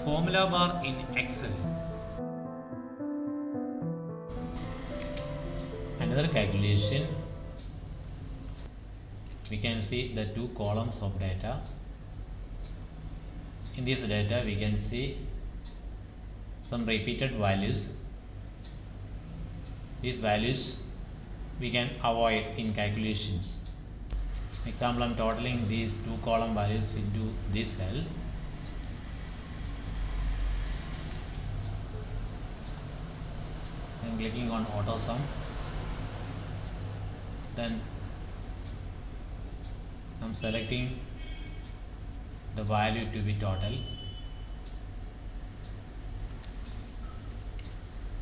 Formula bar in Excel. Another calculation, we can see the two columns of data. In this data we can see some repeated values. These values we can avoid in calculations. Example, I am totaling these two column values into this cell. I am clicking on auto sum. Then I am selecting the value to be total.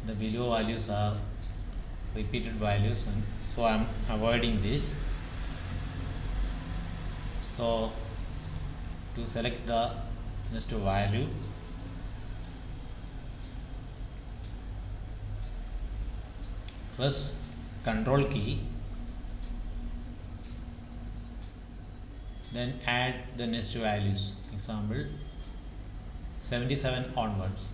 The below values are repeated values, and so I am avoiding this. So to select the next value, press Control key, then add the next values. Example, 77 onwards.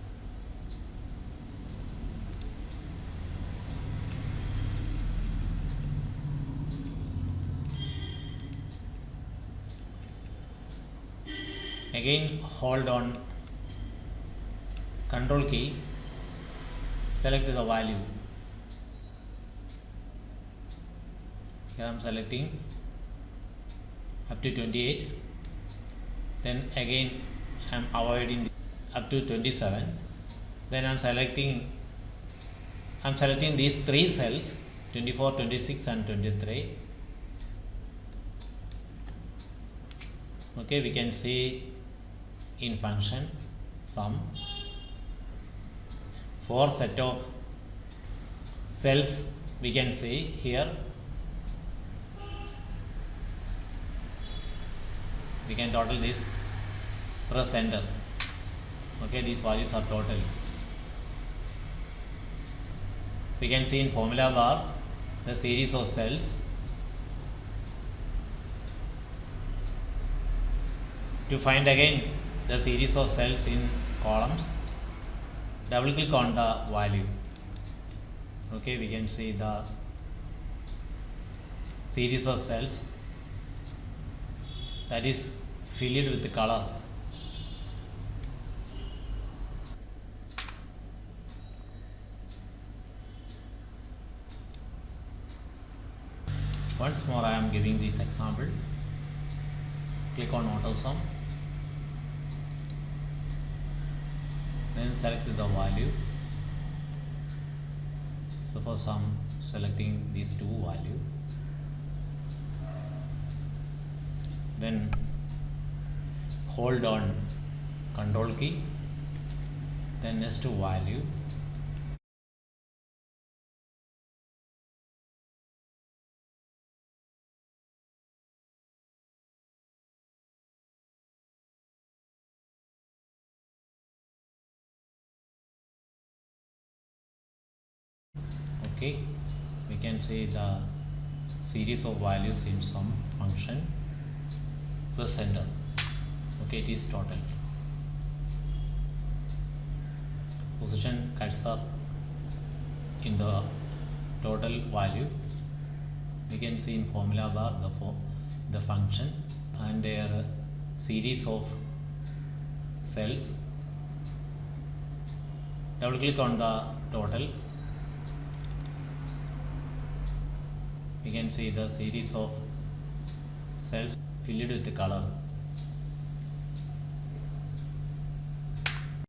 Again hold on Control key, select the value. Here I am selecting up to 28. Then again I am avoiding up to 27. Then I am selecting these three cells, 24, 26 and 23. Okay, we can see in function sum 4 set of cells we can see here. We can total this, press enter. Okay, these values are total. We can see in formula bar the series of cells. To find again the series of cells in columns, double click on the value. Okay, we can see the series of cells that is filled with the color. Once more I am giving this example. Click on auto sum, then select the value. So for sum, selecting these two value, then hold on Control key, then next value. Okay, we can see the series of values in some function. Press enter. Okay, it is total. Position cursor in the total value. We can see in formula bar the function and their series of cells. Double click on the total. We can see the series of cells filled with the color.